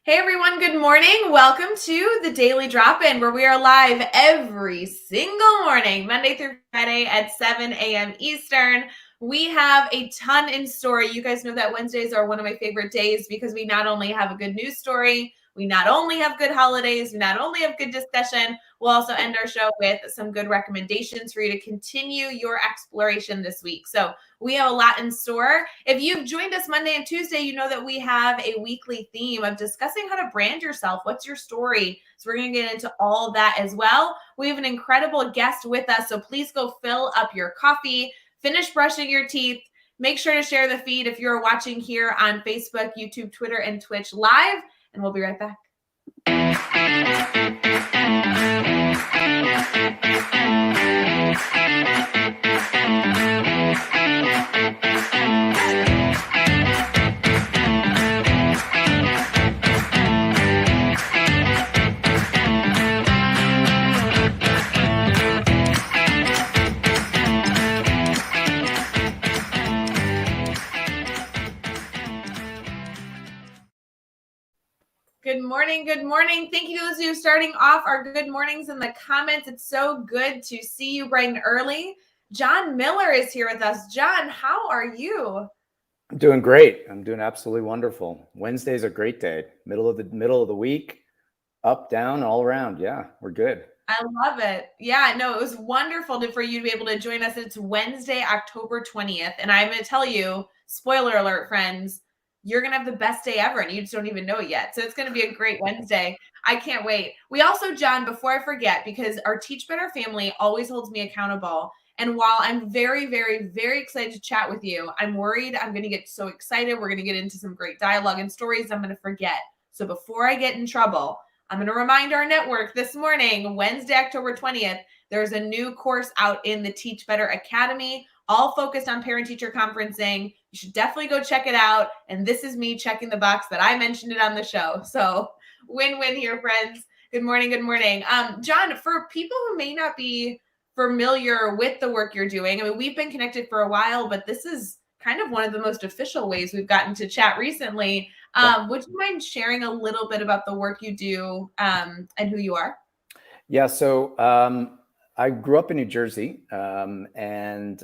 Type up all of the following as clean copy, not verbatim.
Hey everyone, good morning. Welcome to the Daily Drop-In, where we are live every single morning, Monday through Friday at 7 a.m. Eastern. We have a ton in store. You guys know that Wednesdays are one of my favorite days because we not only have a good news story, we not only have good holidays, we not only have good discussion, we'll also end our show with some good recommendations for you to continue your exploration this week. So we have a lot in store. If you've joined us Monday and Tuesday, you know that we have a weekly theme of discussing how to brand yourself. What's your story? So we're going to get into all of that as well. We have an incredible guest with us, so please go fill up your coffee, finish brushing your teeth. Make sure to share the feed if you're watching here on Facebook, YouTube, Twitter, and Twitch live, and we'll be right back. Good morning. Good morning. Thank you to those of you starting off our good mornings in the comments. It's so good to see you bright and early. John Miller is here with us. John, how are you? I'm doing great. I'm doing absolutely wonderful. Wednesday's a great day. Middle of the week, up, down, all around. Yeah, we're good. I love it. Yeah, no, it was wonderful for you to be able to join us. It's Wednesday, October 20th. And I'm going to tell you, spoiler alert, friends, you're going to have the best day ever and you just don't even know it yet. So it's going to be a great Wednesday. I can't wait. We also, John, before I forget, because our Teach Better family always holds me accountable. And while I'm very, very, very excited to chat with you, I'm worried I'm going to get so excited. We're going to get into some great dialogue and stories I'm going to forget. So before I get in trouble, I'm going to remind our network this morning, Wednesday, October 20th, there's a new course out in the Teach Better Academy, all focused on parent-teacher conferencing. You should definitely go check it out. And this is me checking the box that I mentioned it on the show. So win-win here, friends. Good morning. Good morning. John, for people who may not be familiar with the work you're doing, I mean, we've been connected for a while, but this is kind of one of the most official ways we've gotten to chat recently. Would you mind sharing a little bit about the work you do and who you are? Yeah, so I grew up in New Jersey and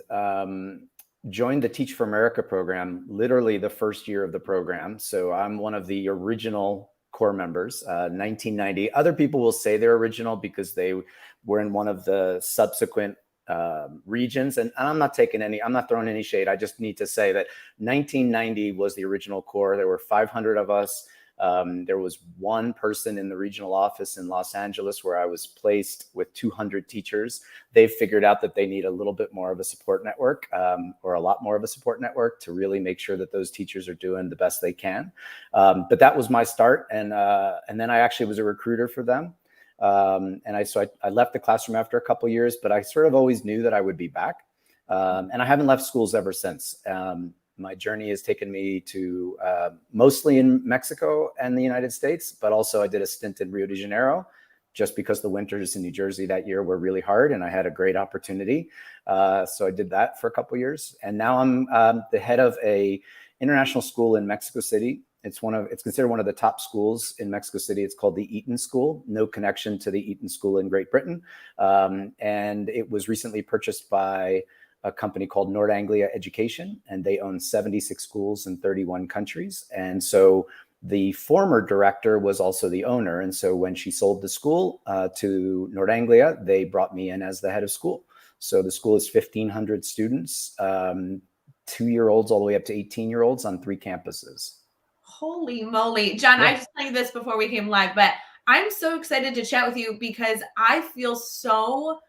joined the Teach for America program, literally the first year of the program. So I'm one of the original core members, 1990. Other people will say they're original because they were in one of the subsequent regions. And I'm not throwing any shade. I just need to say that 1990 was the original core. There were 500 of us. There was one person in the regional office in Los Angeles where I was placed with 200 teachers. They've figured out that they need a little bit more of a support network or a lot more of a support network to really make sure that those teachers are doing the best they can. But that was my start. And then I actually was a recruiter for them. So I left the classroom after a couple of years, but I sort of always knew that I would be back. And I haven't left schools ever since. My journey has taken me to mostly in Mexico and the United States, but also I did a stint in Rio de Janeiro just because the winters in New Jersey that year were really hard and I had a great opportunity. So I did that for a couple of years. And now I'm the head of a international school in Mexico City. It's considered one of the top schools in Mexico City. It's called the Eton School, no connection to the Eton School in Great Britain. And it was recently purchased by a company called Nord Anglia Education, and they own 76 schools in 31 countries. And so the former director was also the owner. And so when she sold the school to Nord Anglia, they brought me in as the head of school. So the school is 1,500 students, 2-year-olds all the way up to 18-year-olds on 3 campuses. Holy moly. John, I just played this before we came live, but I'm so excited to chat with you because I feel so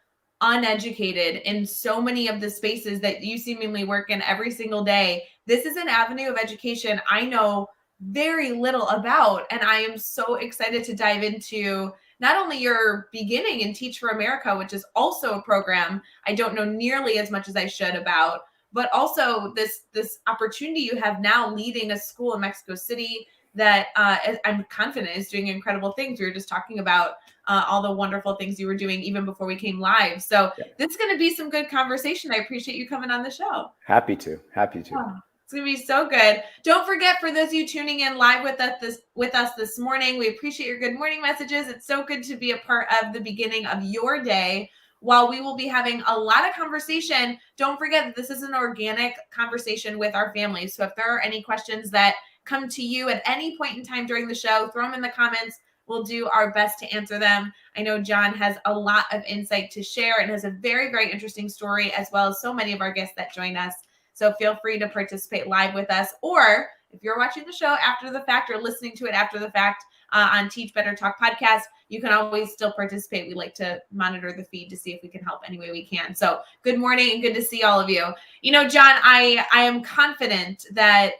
uneducated in so many of the spaces that you seemingly work in every single day. This is an avenue of education I know very little about, and I am so excited to dive into not only your beginning in Teach for America, which is also a program I don't know nearly as much as I should about, but also this opportunity you have now leading a school in Mexico City that I'm confident is doing incredible things. We were just talking about all the wonderful things you were doing even before we came live. So this is going to be some good conversation. I appreciate you coming on the show. Happy to. Oh, It's going to be so good. Don't forget, for those of you tuning in live with us this morning, we appreciate your good morning messages. It's so good to be a part of the beginning of your day. While we will be having a lot of conversation, don't forget that this is an organic conversation with our families. So if there are any questions that come to you at any point in time during the show, throw them in the comments. We'll do our best to answer them. I know John has a lot of insight to share and has a very, very interesting story, as well as so many of our guests that join us. So feel free to participate live with us. Or if you're watching the show after the fact or listening to it after the fact on Teach Better Talk podcast, you can always still participate. We like to monitor the feed to see if we can help any way we can. So good morning and good to see all of you. You know, John, I am confident that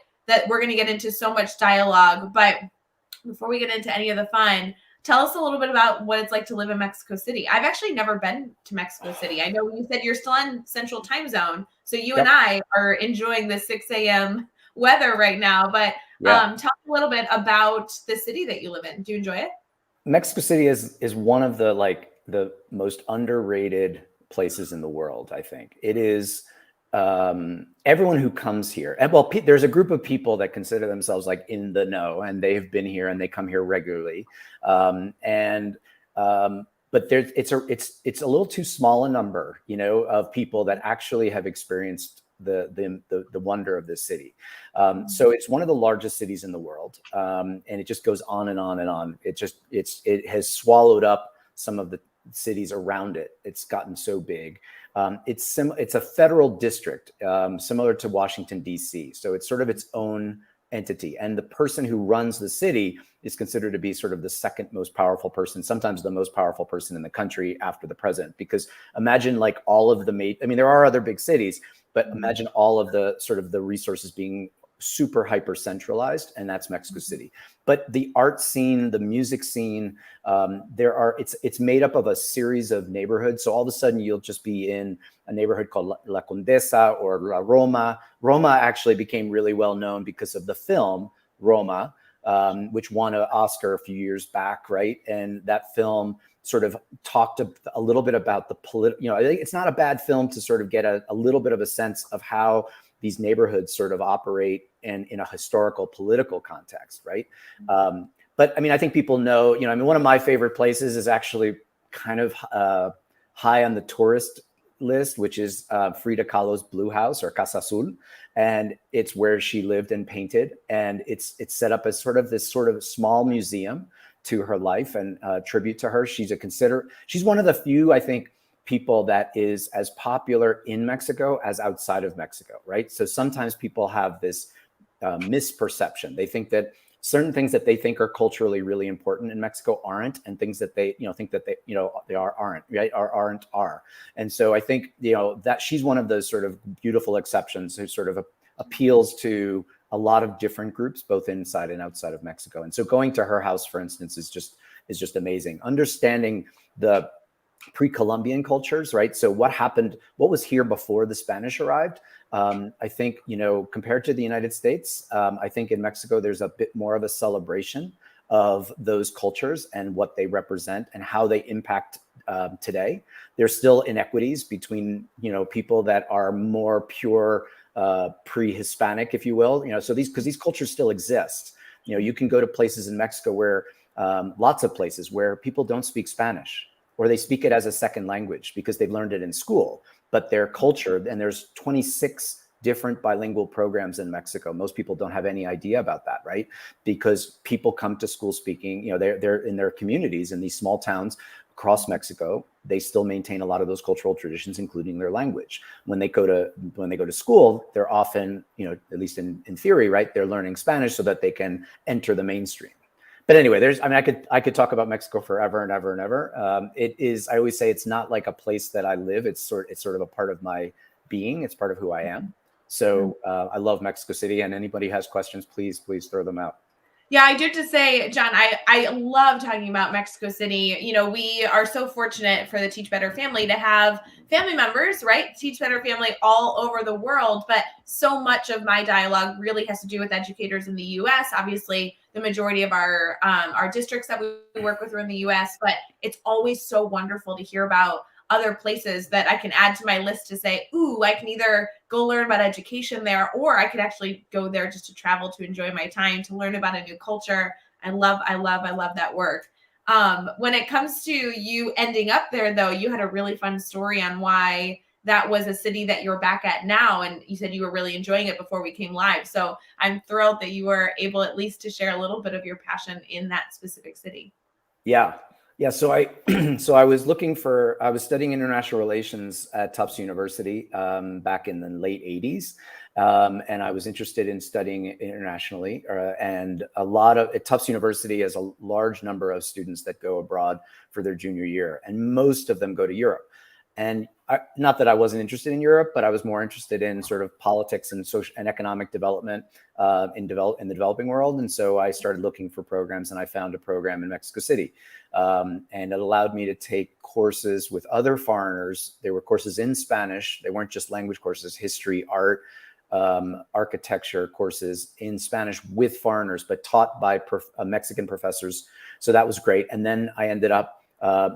we're going to get into so much dialogue, but before we get into any of the fun, tell us a little bit about what it's like to live in Mexico City. I've actually never been to Mexico City. I know you said you're still in Central Time Zone, so you and I are enjoying the 6 a.m. weather right now. But tell us a little bit about the city that you live in. Do you enjoy it? Mexico City is one of the most underrated places in the world. I think it is. Everyone who comes here, and well, there's a group of people that consider themselves like in the know, and they have been here and they come here regularly. But it's a little too small a number, you know, of people that actually have experienced the wonder of this city. So it's one of the largest cities in the world, and it just goes on and on and on. It has swallowed up some of the cities around it. It's gotten so big. It's a federal district, similar to Washington, D.C. So it's sort of its own entity. And the person who runs the city is considered to be sort of the second most powerful person, sometimes the most powerful person in the country after the president. Because imagine like all of there are other big cities, but imagine all of the sort of the resources being super hyper centralized, and that's Mexico City. But the art scene, the music scene, it's made up of a series of neighborhoods. So all of a sudden you'll just be in a neighborhood called La Condesa or La Roma. Roma actually became really well known because of the film Roma, which won an Oscar a few years back, right? And that film sort of talked a little bit about the political, it's not a bad film to sort of get a little bit of a sense of how these neighborhoods sort of operate in a historical political context, right? But I mean, I think people know, one of my favorite places is actually kind of high on the tourist list, which is Frida Kahlo's Blue House or Casa Azul. And it's where she lived and painted. And it's set up as sort of this sort of small museum to her life and tribute to her. She's one of the few, I think, people that is as popular in Mexico as outside of Mexico, right? So sometimes people have this misperception. They think that certain things that they think are culturally really important in Mexico aren't, and things that they think that they aren't, right? Are. And so I think that she's one of those sort of beautiful exceptions who sort of appeals to a lot of different groups, both inside and outside of Mexico. And so going to her house, for instance, is just amazing. Understanding the pre-Columbian cultures, right? So what was here before the Spanish arrived? I think, compared to the United States, I think in Mexico, there's a bit more of a celebration of those cultures and what they represent and how they impact today. There's still inequities between, people that are more pure pre-Hispanic, if you will, so because these cultures still exist. You can go to places in Mexico where lots of places where people don't speak Spanish, or they speak it as a second language because they've learned it in school, but their culture, and there's 26 different bilingual programs in Mexico. Most people don't have any idea about that, right? Because people come to school speaking, they're in their communities in these small towns across Mexico. They still maintain a lot of those cultural traditions, including their language. When they go to school, they're often, at least in theory, right? They're learning Spanish so that they can enter the mainstream. But anyway, I could talk about Mexico forever and ever and ever. It is, I always say, it's not like a place that I live. It's sort of a part of my being. It's part of who I am. So I love Mexico City, and anybody has questions, please throw them out. Yeah, I do have to say, John, I love talking about Mexico City. We are so fortunate for the Teach Better family to have family members, right? Teach Better family all over the world. But so much of my dialogue really has to do with educators in the U.S. Obviously, the majority of our districts that we work with are in the U.S., but it's always so wonderful to hear about other places that I can add to my list to say, ooh, I can either go learn about education there, or I could actually go there just to travel, to enjoy my time, to learn about a new culture. I love that work. When it comes to you ending up there, though, you had a really fun story on why that was a city that you're back at now. And you said you were really enjoying it before we came live. So I'm thrilled that you were able at least to share a little bit of your passion in that specific city. Yeah. Yeah. So I, I was I was studying international relations at Tufts University back in the late 80s. And I was interested in studying internationally. And at Tufts University has a large number of students that go abroad for their junior year, and most of them go to Europe. And not that I wasn't interested in Europe, but I was more interested in sort of politics and social and economic development in the developing world. And so I started looking for programs, and I found a program in Mexico City. And it allowed me to take courses with other foreigners. They were courses in Spanish. They weren't just language courses, history, art, architecture courses in Spanish with foreigners, but taught by Mexican professors. So that was great. And then I ended up,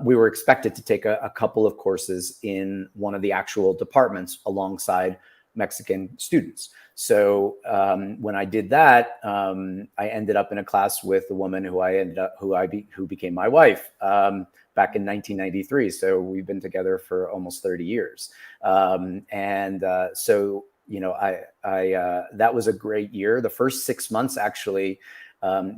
we were expected to take a couple of courses in one of the actual departments alongside Mexican students. So when I did that, I ended up in a class with a woman who became my wife back in 1993. So we've been together for almost 30 years. So you know, that was a great year. The first 6 months, actually,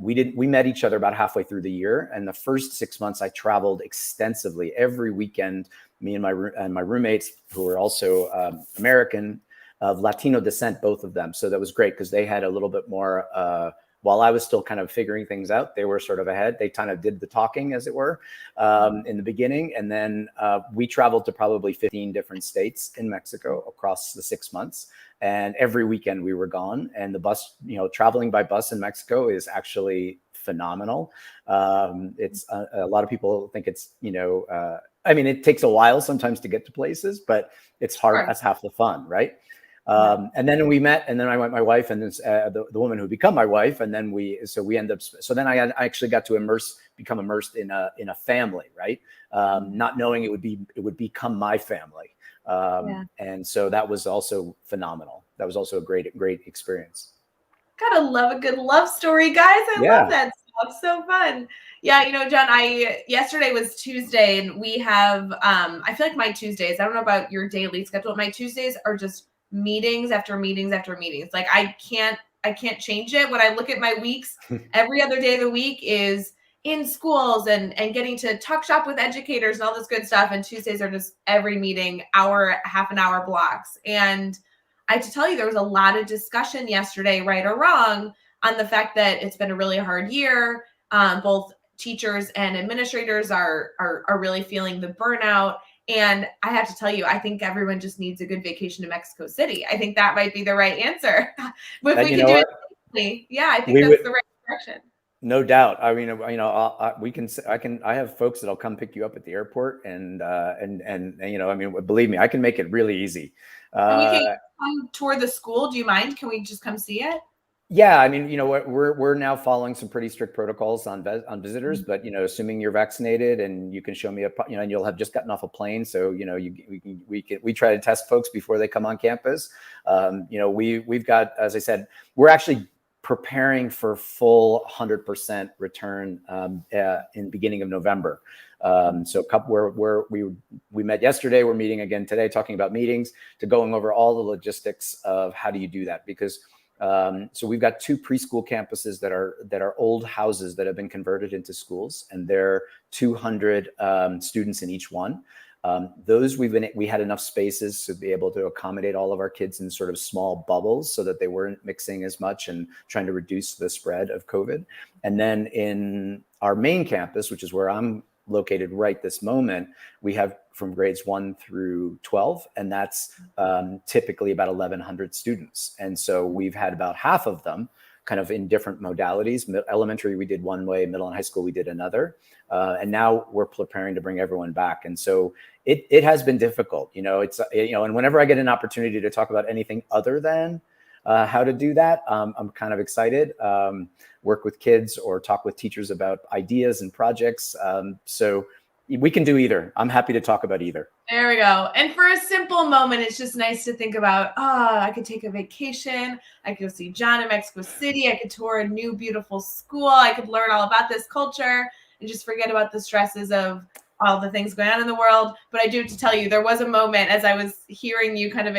we met each other about halfway through the year. And the first 6 months I traveled extensively every weekend, me and my roommates, who were also American, of Latino descent, both of them. So that was great because they had a little bit more, while I was still kind of figuring things out, they were sort of ahead. They kind of did the talking, as it were, in the beginning. And then we traveled to probably 15 different states in Mexico across the 6 months. And every weekend we were gone. And the bus, traveling by bus in Mexico is actually phenomenal. It's a lot of people think it's, I mean, it takes a while sometimes to get to places, but it's hard. Sure. That's half the fun, right? And then we met, and then I met my wife, and this, the woman who became my wife, and then we ended up. So then I actually got to become immersed in a family, right? Not knowing it would become my family, and so that was also phenomenal. That was also a great experience. Gotta love a good love story, guys. I love that stuff. So fun. Yeah, John, yesterday was Tuesday, and we have I feel like my Tuesdays, I don't know about your daily schedule, my Tuesdays are just meetings after meetings after meetings. Like I can't change it. When I look at my weeks, every other day of the week is in schools and getting to talk shop with educators and all this good stuff. And Tuesdays are just every meeting, half an hour blocks. And I have to tell you, there was a lot of discussion yesterday, right or wrong, on the fact that it's been a really hard year. Both teachers and administrators are really feeling the burnout. And I have to tell you, I think everyone just needs a good vacation to Mexico City. I think that might be the right answer. But if we can do it safely, I think that's the right direction. No doubt. I mean, I have folks that'll come pick you up at the airport, and I mean, believe me, I can make it really easy. And we can come tour the school. Do you mind? Can we just come see it? Yeah, I mean, we're now following some pretty strict protocols on visitors, but assuming you're vaccinated and you can show me and you'll have just gotten off a plane, so we try to test folks before they come on campus. We've got, as I said, we're actually preparing for full 100% return in beginning of November. So we met yesterday. We're meeting again today, talking about meetings, to going over all the logistics of how do you do that, because. So we've got 2 preschool campuses that are old houses that have been converted into schools, and there are 200 students in each one. We had enough spaces to be able to accommodate all of our kids in sort of small bubbles so that they weren't mixing as much and trying to reduce the spread of COVID. And then in our main campus, which is where I'm located right this moment, we have from grades 1 through 12, and that's typically about 1,100 students. And so we've had about half of them kind of in different modalities. Elementary, we did one way; middle and high school, we did another. And now we're preparing to bring everyone back. And so it has been difficult, and whenever I get an opportunity to talk about anything other than how to do that, I'm kind of excited. Work with kids or talk with teachers about ideas and projects. So We can do either. I'm happy to talk about either. There we go. And for a simple moment, it's just nice to think about, I could take a vacation. I could go see John in Mexico City. I could tour a new, beautiful school. I could learn all about this culture and just forget about the stresses of all the things going on in the world. But I do have to tell you, there was a moment as I was hearing you kind of,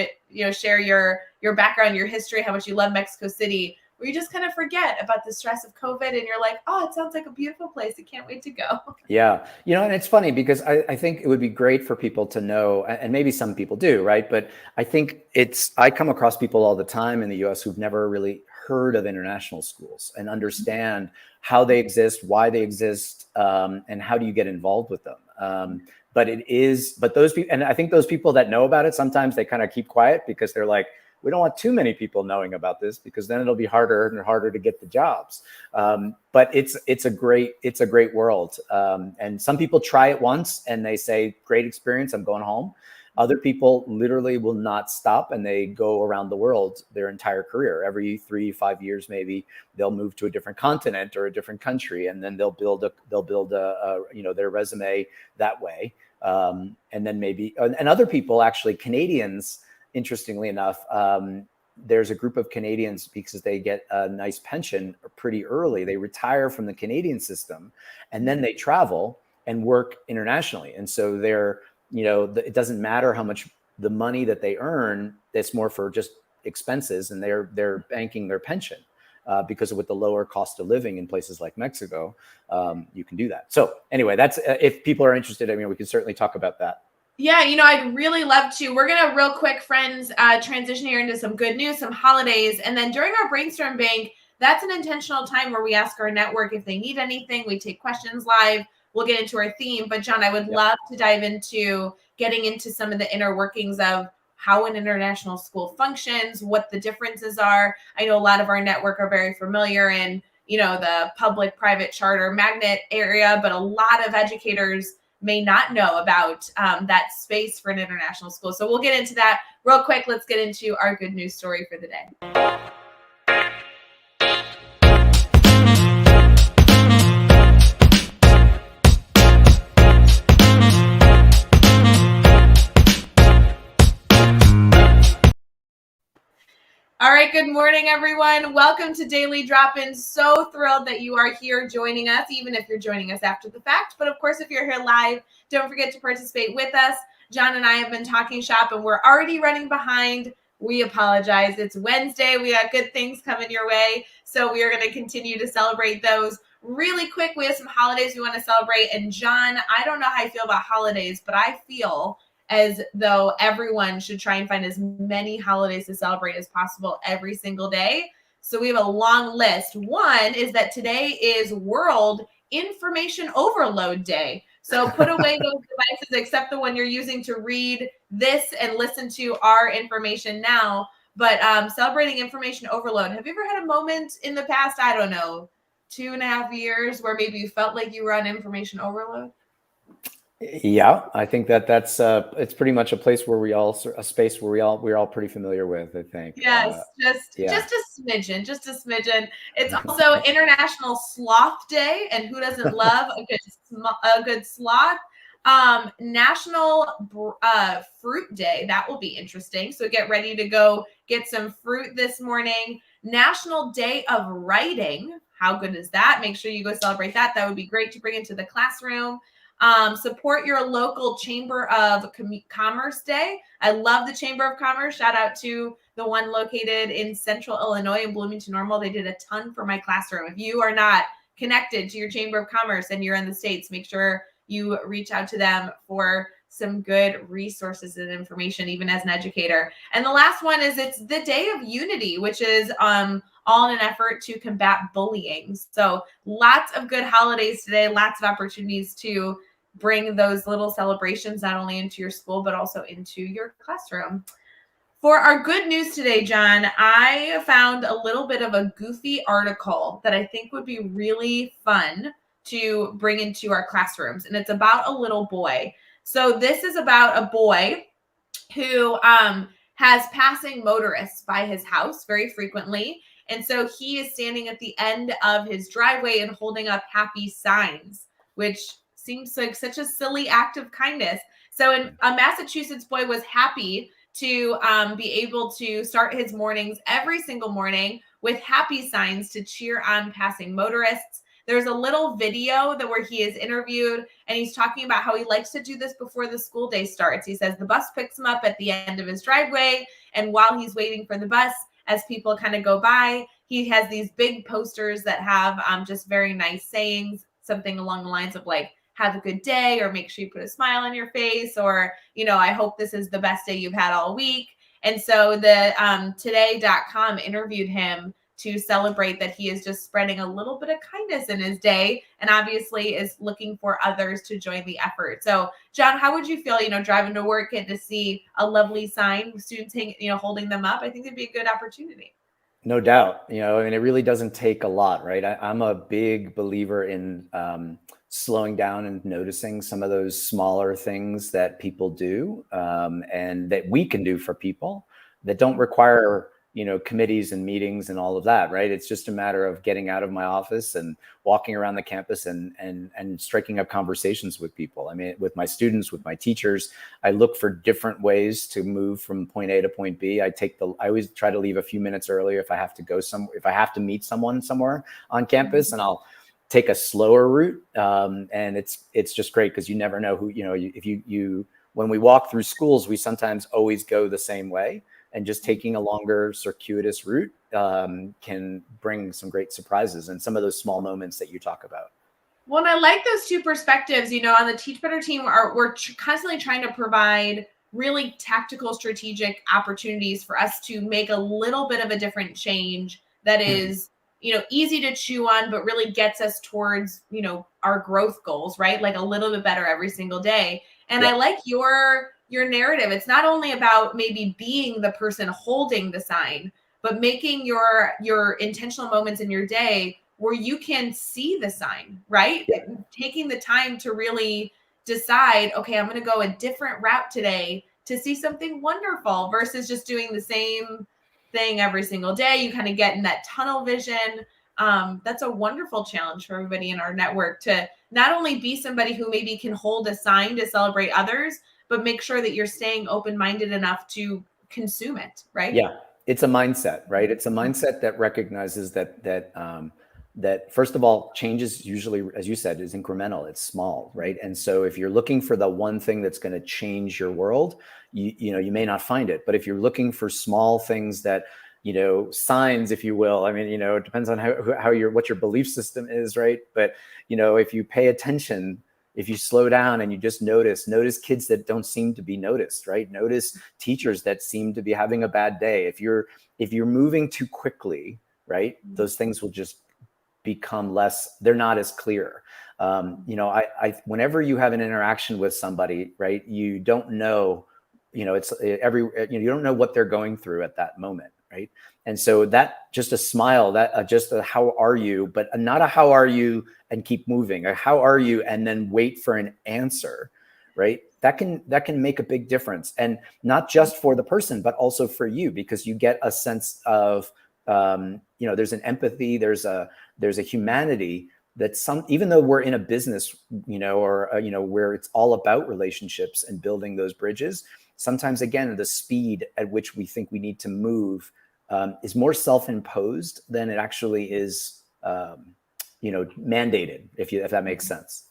share your background, your history, how much you love Mexico City, where you just kind of forget about the stress of COVID and you're like, oh, it sounds like a beautiful place. I can't wait to go. Yeah. And it's funny because I think it would be great for people to know, and maybe some people do, right? But I think I come across people all the time in the US who've never really heard of international schools and understand how they exist, why they exist, and how do you get involved with them. But those people, and I think those people that know about it, sometimes they kind of keep quiet because they're like, we don't want too many people knowing about this because then it'll be harder and harder to get the jobs. But it's a great world. And some people try it once and they say, great experience, I'm going home. Other people literally will not stop and they go around the world their entire career. Every 3-5 years, maybe they'll move to a different continent or a different country, and then they'll build their resume that way. And then maybe, and other people, actually Canadians, interestingly enough, there's a group of Canadians, because they get a nice pension pretty early. They retire from the Canadian system and then they travel and work internationally. And so it doesn't matter how much the money that they earn, it's more for just expenses, and they're banking their pension because with the lower cost of living in places like Mexico, you can do that. So anyway, that's if people are interested, we can certainly talk about that. Yeah, I'd really love to. We're going to real quick, friends, transition here into some good news, some holidays. And then during our brainstorm bank, that's an intentional time where we ask our network if they need anything. We take questions live. We'll get into our theme. But John, I would love to dive into getting into some of the inner workings of how an international school functions, what the differences are. I know a lot of our network are very familiar in, the public-private charter magnet area, but a lot of educators may not know about that space for an international school. So we'll get into that real quick. Let's get into our good news story for the day. All right, good morning, everyone. Welcome to Daily Drop-Ins. So thrilled that you are here joining us, even if you're joining us after the fact. But of course, if you're here live, don't forget to participate with us. John and I have been talking shop, and we're already running behind. We apologize. It's Wednesday. We got good things coming your way, so we are going to continue to celebrate those. Really quick, we have some holidays we want to celebrate. And John, I don't know how I feel about holidays, but I feel as though everyone should try and find as many holidays to celebrate as possible every single day. So we have a long list. One is that today is World Information Overload Day. So put away those devices, except the one you're using to read this and listen to our information now. But celebrating information overload. Have you ever had a moment in the past, 2.5 years, where maybe you felt like you were on information overload? Yeah, I think that's it's pretty much a space where we're all pretty familiar with, I think. Yes, just a smidgen. It's also International Sloth Day, and who doesn't love a good sloth? National Fruit Day. That will be interesting. So get ready to go get some fruit this morning. National Day of Writing. How good is that? Make sure you go celebrate that. That would be great to bring into the classroom. Support your local Chamber of Commerce Day. I love the Chamber of Commerce. Shout out to the one located in Central Illinois in Bloomington Normal. They did a ton for my classroom. If you are not connected to your Chamber of Commerce and you're in the States, make sure you reach out to them for some good resources and information, even as an educator. And the last one is it's the Day of Unity, which is all in an effort to combat bullying. So lots of good holidays today, lots of opportunities to bring those little celebrations not only into your school, but also into your classroom. For our good news today, John, I found a little bit of a goofy article that I think would be really fun to bring into our classrooms. And it's about a little boy. So this is about a boy who has passing motorists by his house very frequently. And so he is standing at the end of his driveway and holding up happy signs, which seems like such a silly act of kindness. So a Massachusetts boy was happy to be able to start his mornings every single morning with happy signs to cheer on passing motorists. There's a little video that where he is interviewed and he's talking about how he likes to do this before the school day starts. He says the bus picks him up at the end of his driveway, and while he's waiting for the bus, as people kind of go by, he has these big posters that have just very nice sayings, something along the lines of like, have a good day, or make sure you put a smile on your face, or, I hope this is the best day you've had all week. And so the today.com interviewed him to celebrate that he is just spreading a little bit of kindness in his day, and obviously is looking for others to join the effort. So John, how would you feel, driving to work and to see a lovely sign, students holding them up? I think it'd be a good opportunity. No doubt. I mean, it really doesn't take a lot, right? I'm a big believer in slowing down and noticing some of those smaller things that people do, and that we can do for people that don't require committees and meetings and all of that, right? It's just a matter of getting out of my office and walking around the campus and striking up conversations with people. I mean, with my students, with my teachers, I look for different ways to move from point A to point B. I always try to leave a few minutes earlier if I have to go somewhere, if I have to meet someone somewhere on campus, and I'll take a slower route. And it's just great because you never know who, if you when we walk through schools, we sometimes always go the same way. And just taking a longer circuitous route can bring some great surprises and some of those small moments that you talk about. Well, and I like those two perspectives. On the Teach Better team, we're constantly trying to provide really tactical, strategic opportunities for us to make a little bit of a different change that is, easy to chew on, but really gets us towards, our growth goals, right? Like a little bit better every single day. And I like your narrative. It's not only about maybe being the person holding the sign, but making your intentional moments in your day where you can see the sign, right? Yeah. Taking the time to really decide, okay, I'm going to go a different route today to see something wonderful versus just doing the same thing every single day. You kind of get in that tunnel vision. That's a wonderful challenge for everybody in our network to not only be somebody who maybe can hold a sign to celebrate others, but make sure that you're staying open-minded enough to consume it, right? Yeah, it's a mindset, right? It's a mindset that recognizes that first of all, change is usually, as you said, is incremental. It's small, right? And so if you're looking for the one thing that's going to change your world, you may not find it. But if you're looking for small things that, signs, if you will, I mean, it depends on what your belief system is, right? But, if you pay attention, if you slow down and you just notice kids that don't seem to be noticed, right? Notice teachers that seem to be having a bad day. If you're moving too quickly, right, those things will just become they're not as clear. Whenever you have an interaction with somebody, right, you don't know, you don't know what they're going through at that moment, right? And so that just a smile, that just a how are you, but not a how are you and keep moving, or how are you and then wait for an answer, right? That can make a big difference, and not just for the person, but also for you, because you get a sense of there's an empathy, there's a humanity that even though we're in a business, where it's all about relationships and building those bridges, sometimes again, the speed at which we think we need to move is more self-imposed than it actually is, mandated, if that makes sense.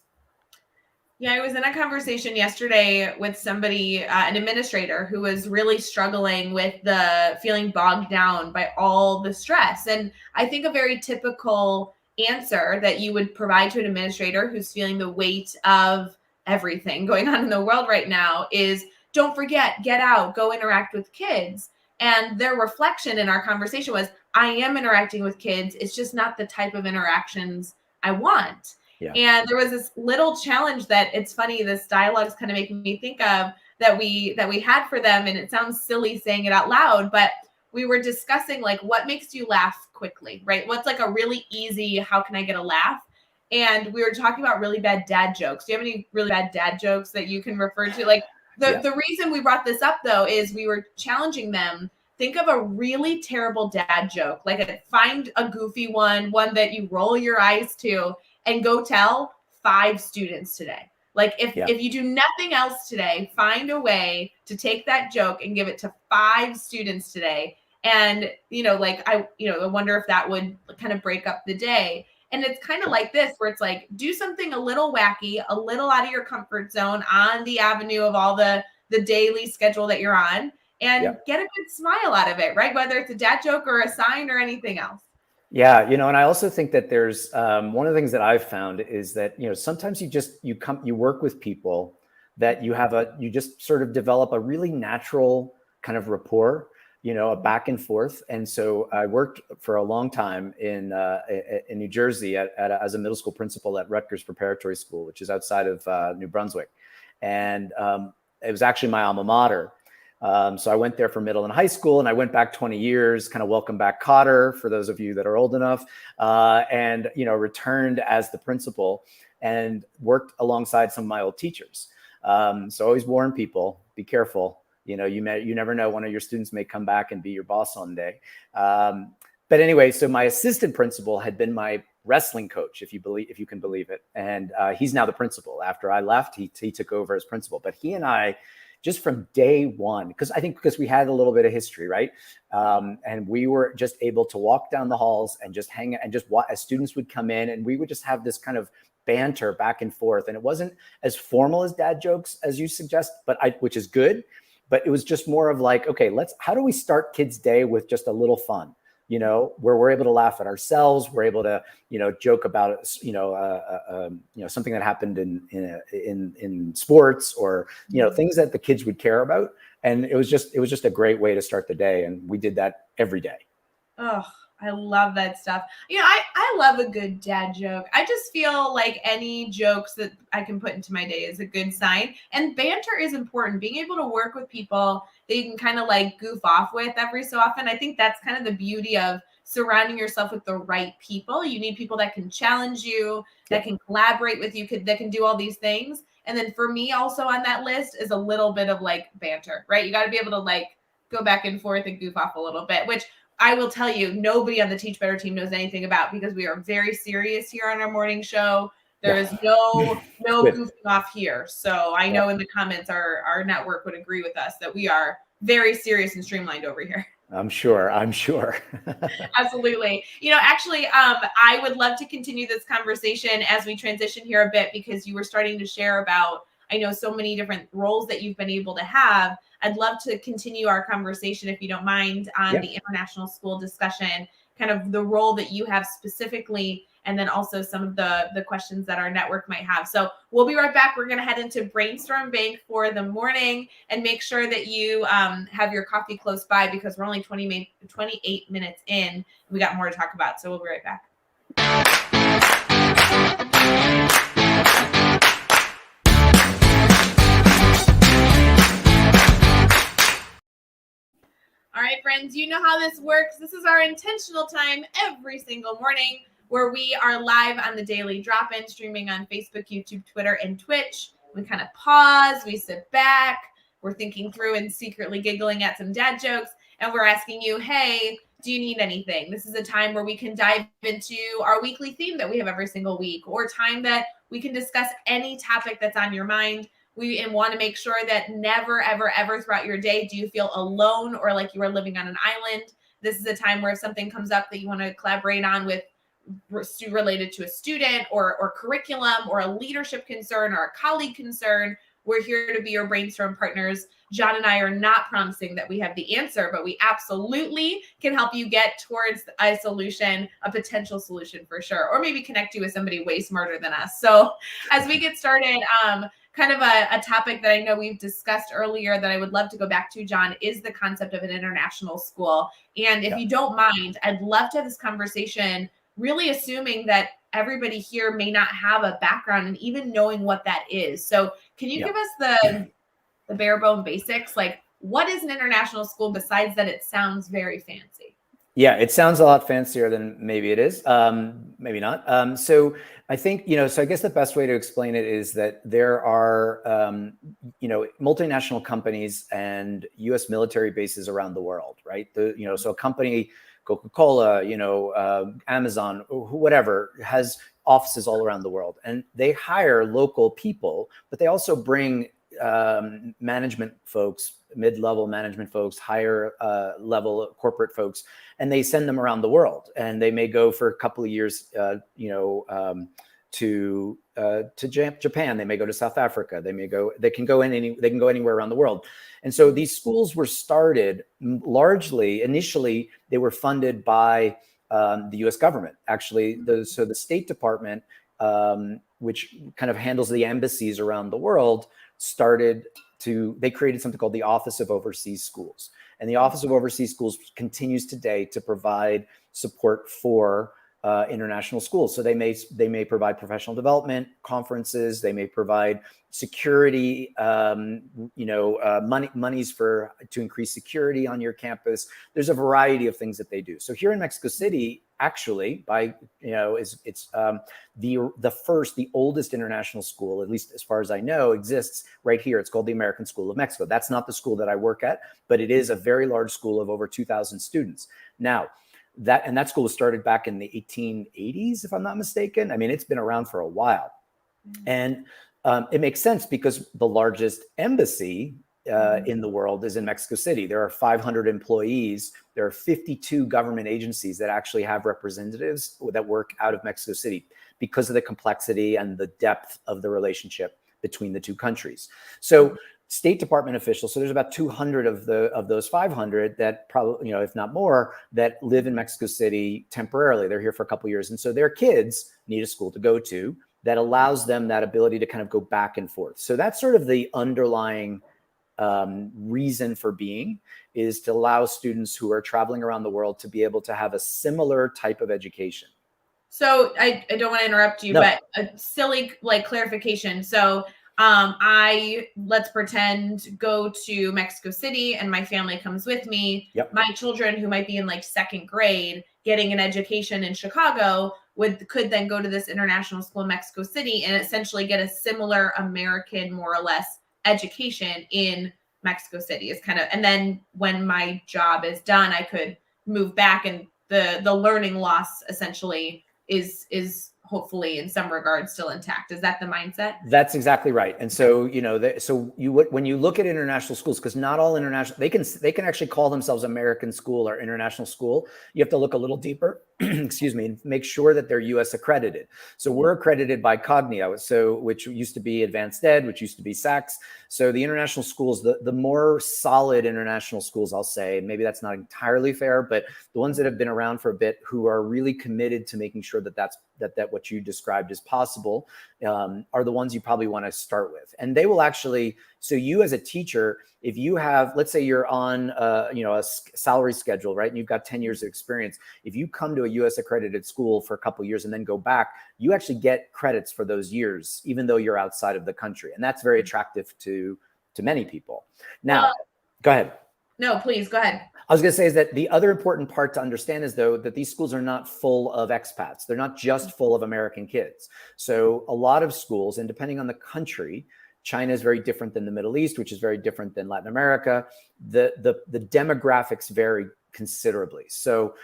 Yeah, I was in a conversation yesterday with somebody, an administrator, who was really struggling with the feeling bogged down by all the stress. And I think a very typical answer that you would provide to an administrator who's feeling the weight of everything going on in the world right now is, don't forget, get out, go interact with kids. And their reflection in our conversation was, I am interacting with kids. It's just not the type of interactions I want. Yeah. And there was this little challenge that, it's funny, this dialogue is kind of making me think of that we had for them. And it sounds silly saying it out loud, but we were discussing like, what makes you laugh quickly, right? What's like a really easy, how can I get a laugh? And we were talking about really bad dad jokes. Do you have any really bad dad jokes that you can refer to? Like the reason we brought this up though, is we were challenging them. Think of a really terrible dad joke, like find a goofy one that you roll your eyes to, and go tell 5 students today. Like if you do nothing else today, find a way to take that joke and give it to 5 students today. And, I wonder if that would kind of break up the day. And it's kind of like this, where it's like, do something a little wacky, a little out of your comfort zone on the avenue of all the daily schedule that you're on, and get a good smile out of it, right? Whether it's a dad joke or a sign or anything else. Yeah, and I also think that there's one of the things that I've found is that, sometimes you work with people that you just sort of develop a really natural kind of rapport, a back and forth. And so I worked for a long time in New Jersey as a middle school principal at Rutgers Preparatory School, which is outside of New Brunswick. And it was actually my alma mater. So I went there for middle and high school, and I went back 20 years, kind of welcome back Cotter for those of you that are old enough, and returned as the principal and worked alongside some of my old teachers. So always warn people, be careful. You never know, one of your students may come back and be your boss one day. But anyway, so my assistant principal had been my wrestling coach, if you can believe it, and he's now the principal. After I left, he took over as principal. But he and I, just from day one, because we had a little bit of history, right? And we were just able to walk down the halls and just hang and just watch as students would come in, and we would just have this kind of banter back and forth. And it wasn't as formal as dad jokes as you suggest, which is good. But it was just more of like, okay, how do we start kids' day with just a little fun? Where we're able to laugh at ourselves, we're able to, joke about, something that happened in sports, or, things that the kids would care about. And it was just a great way to start the day. And we did that every day. Oh, I love that stuff. I love a good dad joke. I just feel like any jokes that I can put into my day is a good sign. And banter is important. Being able to work with people that you can kind of like goof off with every so often. I think that's kind of the beauty of surrounding yourself with the right people. You need people that can challenge you, that can collaborate with you, that can do all these things. And then for me also on that list is a little bit of like banter, right? You got to be able to like go back and forth and goof off a little bit, which I will tell you, nobody on the Teach Better team knows anything about, because we are very serious here on our morning show. There is no goofing off here. So I know in the comments, our network would agree with us that we are very serious and streamlined over here. I'm sure. Absolutely. Actually, I would love to continue this conversation as we transition here a bit, because you were starting to share about, I know, so many different roles that you've been able to have. I'd love to continue our conversation, if you don't mind, on the international school discussion, kind of the role that you have specifically, and then also some of the questions that our network might have. So we'll be right back. We're going to head into Brainstorm Bank for the morning, and make sure that you have your coffee close by, because we're only 28 minutes in. We got more to talk about. So we'll be right back. All right, friends, you know how this works. This is our intentional time every single morning, where we are live on the Daily Drop-In, streaming on Facebook, YouTube, Twitter, and Twitch. We kind of pause, we sit back, we're thinking through and secretly giggling at some dad jokes, and we're asking you, hey, do you need anything? This is a time where we can dive into our weekly theme that we have every single week, or time that we can discuss any topic that's on your mind. We want to make sure that never, ever, ever throughout your day do you feel alone or like you are living on an island. This is a time where if something comes up that you want to collaborate on with, related to a student or curriculum or a leadership concern or a colleague concern, we're here to be your brainstorm partners. John and I are not promising that we have the answer, but we absolutely can help you get towards a solution, a potential solution for sure, or maybe connect you with somebody way smarter than us. So as we get started, kind of a topic that I know we've discussed earlier that I would love to go back to, John, is the concept of an international school. And if you don't mind, I'd love to have this conversation, really assuming that everybody here may not have a background in even knowing what that is. So can you give us the bare bone basics? Like, what is an international school besides that it sounds very fancy? Yeah, it sounds a lot fancier than maybe it is. Maybe not. So I think, so I guess the best way to explain it is that there are, multinational companies and U.S. military bases around the world, right? So a company, Coca-Cola, Amazon, whatever, has offices all around the world, and they hire local people, but they also bring management folks, mid-level management folks, higher level corporate folks, and they send them around the world. And they may go for a couple of years, to Japan. They may go to South Africa. They can go anywhere around the world. And so these schools were started largely, initially, they were funded by the U.S. government. Actually, so the State Department, which kind of handles the embassies around the world, they created something called the Office of Overseas Schools. And the Office of Overseas Schools continues today to provide support for international schools. So they may provide professional development conferences. They may provide security, monies to increase security on your campus. There's a variety of things that they do. So here in Mexico City, actually, it's the oldest international school, at least as far as I know, exists right here. It's called the American School of Mexico. That's not the school that I work at, but it is a very large school of over 2,000 students. Now, that school was started back in the 1880s, if I'm not mistaken. I mean, it's been around for a while. And it makes sense because the largest embassy in the world is in Mexico City. There are 500 employees. There are 52 government agencies that actually have representatives that work out of Mexico City because of the complexity and the depth of the relationship between the two countries. So State Department officials, so there's about 200 of those 500 that probably, if not more, that live in Mexico City temporarily. They're here for a couple of years. And so their kids need a school to go to that allows them that ability to kind of go back and forth. So that's sort of the underlying reason for being, is to allow students who are traveling around the world to be able to have a similar type of education. So I don't want to interrupt you, but a silly clarification. So let's pretend, go to Mexico City and my family comes with me. Yep. My children who might be in second grade getting an education in Chicago could then go to this international school in Mexico City and essentially get a similar American, more or less, education in Mexico City. Is kind of, and then when my job is done, I could move back, and the learning loss essentially is hopefully in some regards still intact. Is that the mindset? That's exactly right. And so, when you look at international schools, because not all international, they can actually call themselves American school or international school. You have to look a little deeper, excuse me, and make sure that they're US accredited. So we're accredited by Cognia, which used to be Advanced Ed, which used to be SACS. So the international schools, the more solid international schools, I'll say, maybe that's not entirely fair, but the ones that have been around for a bit, who are really committed to making sure that what you described is possible, are the ones you probably want to start with. And they will actually, so you as a teacher, if you have, let's say you're on a salary schedule, right? And you've got 10 years of experience. If you come to a US accredited school for a couple of years and then go back, you actually get credits for those years, even though you're outside of the country. And that's very attractive to many people. Now, go ahead. No, please go ahead. I was going to say is that the other important part to understand is, though, that these schools are not full of expats. They're not just full of American kids. So a lot of schools, and depending on the country, China is very different than the Middle East, which is very different than Latin America. The demographics vary considerably. So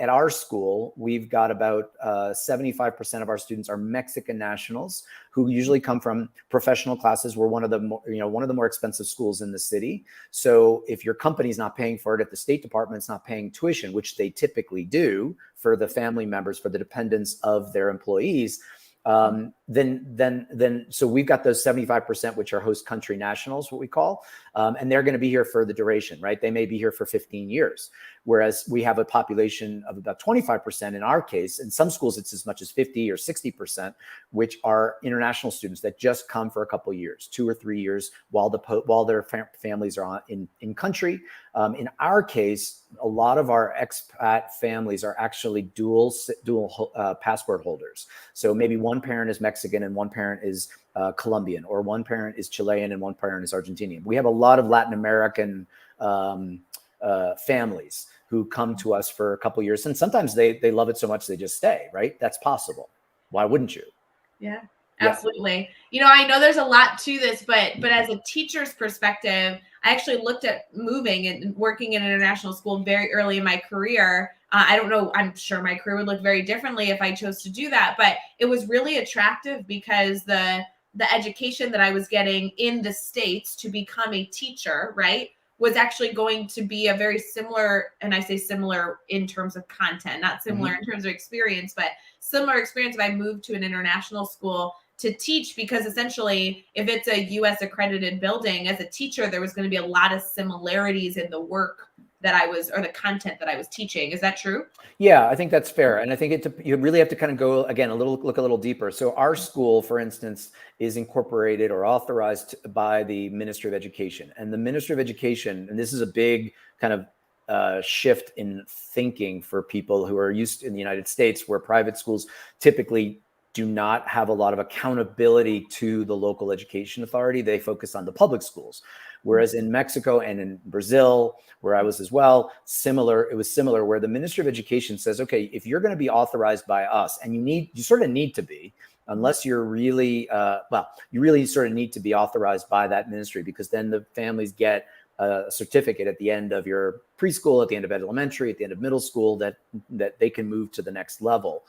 at our school, we've got about 75% of our students are Mexican nationals who usually come from professional classes. We're one of the more expensive schools in the city. So if your company's not paying for it, if the State Department's not paying tuition, which they typically do for the family members, for the dependents of their employees, then so we've got those 75%, which are host country nationals, what we call, and they're going to be here for the duration, right? They may be here for 15 years, whereas we have a population of about 25% in our case. In some schools, it's as much as 50 or 60%, which are international students that just come for a couple of years, 2 or 3 years, while their families are in country. In our case, a lot of our expat families are actually dual passport holders. So maybe one parent is Mexican and one parent is Colombian, or one parent is Chilean and one parent is Argentinian. We have a lot of Latin American families who come to us for a couple of years, and sometimes they love it so much they just stay, right? That's possible. Why wouldn't you? Yeah. Yeah. Absolutely. I know there's a lot to this, but as a teacher's perspective, I actually looked at moving and working in an international school very early in my career. I don't know. I'm sure my career would look very differently if I chose to do that, but it was really attractive because the education that I was getting in the States to become a teacher, right, was actually going to be a very similar, and I say similar in terms of content, not similar in terms of experience, but similar experience if I moved to an international school to teach, because essentially if it's a US accredited building, as a teacher there was going to be a lot of similarities in the work that I was, or the content that I was teaching. Is that true? Yeah, I think that's fair. And I think you really have to kind of go again, look a little deeper. So our school, for instance, is incorporated or authorized by the Ministry of Education. And the Ministry of Education, and this is a big kind of shift in thinking for people who are used in the United States, where private schools typically do not have a lot of accountability to the local education authority. They focus on the public schools. Whereas in Mexico and in Brazil, where I was as well, it was similar, where the Ministry of Education says, okay, if you're going to be authorized by us, and you sort of need to be, unless you're really, you really sort of need to be authorized by that ministry, because then the families get a certificate at the end of your preschool, at the end of elementary, at the end of middle school, that they can move to the next level.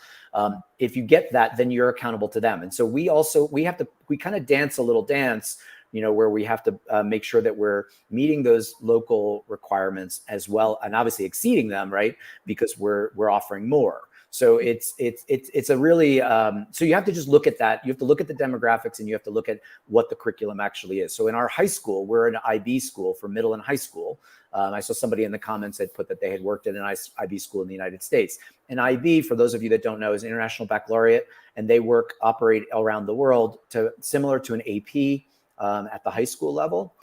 If you get that, then you're accountable to them. And so we kind of dance a little dance, where we have to make sure that we're meeting those local requirements as well, and obviously exceeding them, right? Because we're offering more. So it's a really, so you have to just look at that. You have to look at the demographics, and you have to look at what the curriculum actually is. So in our high school, we're an IB school for middle and high school. I saw somebody in the comments that put that they had worked at an IB school in the United States. An IB, for those of you that don't know, is International Baccalaureate, and they operate around the world similar to an AP at the high school level,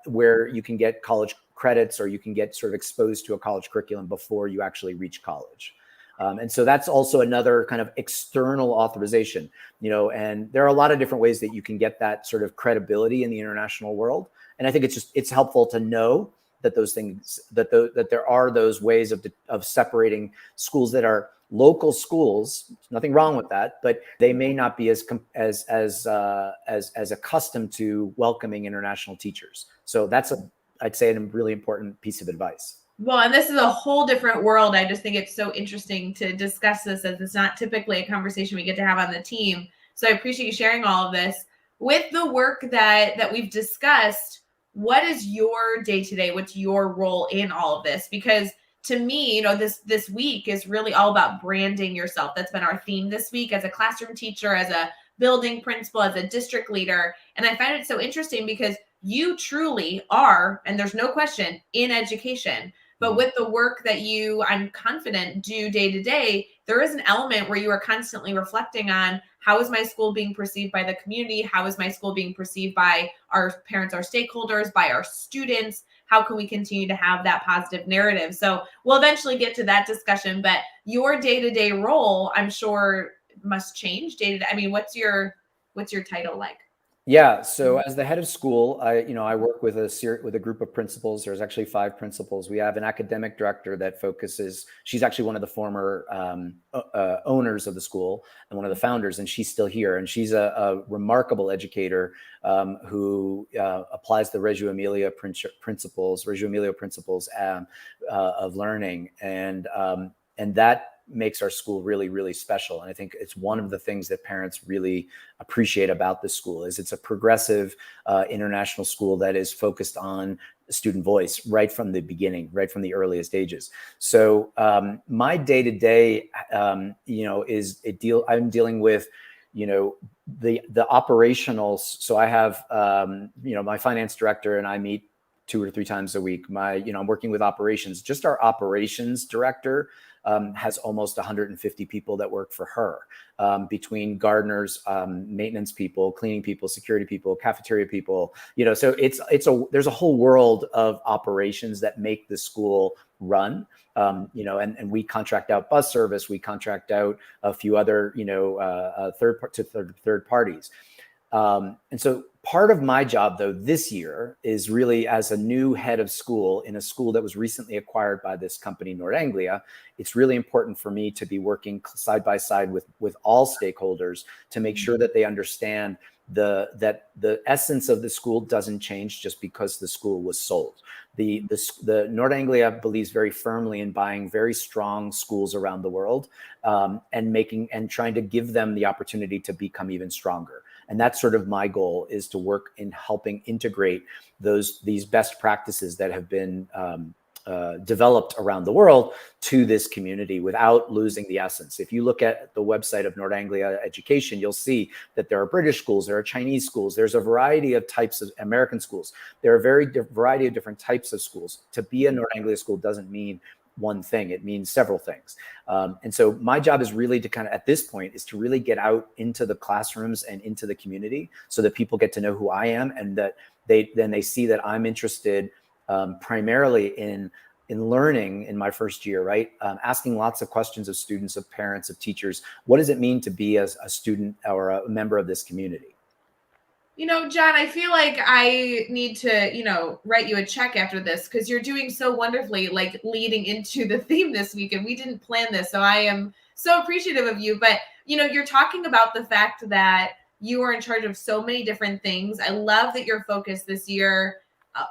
where you can get college credits, or you can get sort of exposed to a college curriculum before you actually reach college. And so that's also another kind of external authorization, and there are a lot of different ways that you can get that sort of credibility in the international world. And I think it's helpful to know that those things, that there are those ways of separating schools that are local schools. There's nothing wrong with that, but they may not be as accustomed to welcoming international teachers. So that's I'd say a really important piece of advice. Well, and this is a whole different world. I just think it's so interesting to discuss this, as it's not typically a conversation we get to have on the team. So I appreciate you sharing all of this. With the work that we've discussed, what is your day-to-day? What's your role in all of this? Because to me, this week is really all about branding yourself. That's been our theme this week as a classroom teacher, as a building principal, as a district leader. And I find it so interesting because you truly are, and there's no question, in education. But with the work that you, I'm confident, do day to day, there is an element where you are constantly reflecting on, how is my school being perceived by the community? How is my school being perceived by our parents, our stakeholders, by our students? How can we continue to have that positive narrative? So we'll eventually get to that discussion, but your day-to-day role, I'm sure, must change day to day. I mean, what's your title like? Yeah. So as the head of school, I work with a group of principals. There's actually 5 principals. We have an academic director that focuses. She's actually one of the former owners of the school and one of the founders, and she's still here. And she's a remarkable educator who applies the Reggio Emilia principles of learning, and that makes our school really, really special. And I think it's one of the things that parents really appreciate about this school is it's a progressive international school that is focused on student voice right from the beginning, right from the earliest ages. So my day-to-day, I'm dealing with, the operationals. So I have, my finance director and I meet 2 or 3 times a week. I'm working with operations. Just our operations director has almost 150 people that work for her, between gardeners, maintenance people, cleaning people, security people, cafeteria people. So there's a whole world of operations that make the school run. And we contract out bus service, we contract out a few other third parties. And so part of my job, though, this year is really as a new head of school in a school that was recently acquired by this company, Nord Anglia. It's really important for me to be working side by side with all stakeholders to make sure that they understand that the essence of the school doesn't change just because the school was sold. The Nord Anglia believes very firmly in buying very strong schools around the world, and trying to give them the opportunity to become even stronger. And that's sort of my goal, is to work in helping integrate these best practices that have been developed around the world to this community without losing the essence. If you look at the website of Nord Anglia Education, you'll see that there are British schools, there are Chinese schools, there's a variety of types of American schools. There are variety of different types of schools. To be a Nord Anglia school doesn't mean one thing, it means several things. And so my job is really to kind of, at this point, is to really get out into the classrooms and into the community so that people get to know who I am, and that they see that I'm interested primarily in learning in my first year, right? Asking lots of questions of students, of parents, of teachers. What does it mean to be a student or a member of this community? John, I feel like I need to, write you a check after this, because you're doing so wonderfully, like leading into the theme this week, and we didn't plan this. So I am so appreciative of you. But, you're talking about the fact that you are in charge of so many different things. I love that your focus this year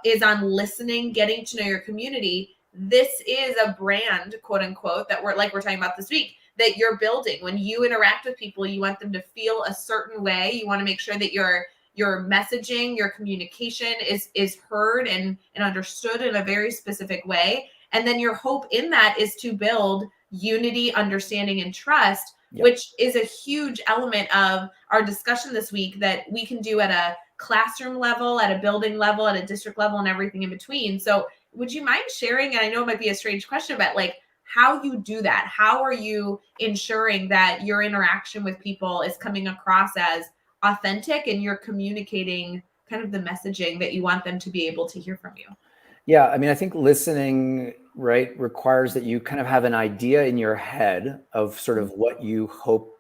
is on listening, getting to know your community. This is a brand, quote unquote, that we're talking about this week, that you're building. When you interact with people, you want them to feel a certain way. You want to make sure that your messaging, your communication is heard and understood in a very specific way. And then your hope in that is to build unity, understanding, and trust, Yep. which is a huge element of our discussion this week that we can do at a classroom level, at a building level, at a district level, and everything in between. So would you mind sharing, and I know it might be a strange question, but like how you do that? How are you ensuring that your interaction with people is coming across as authentic and you're communicating kind of the messaging that you want them to be able to hear from you? Yeah, I mean, I think listening, right, requires that you kind of have an idea in your head of sort of what you hope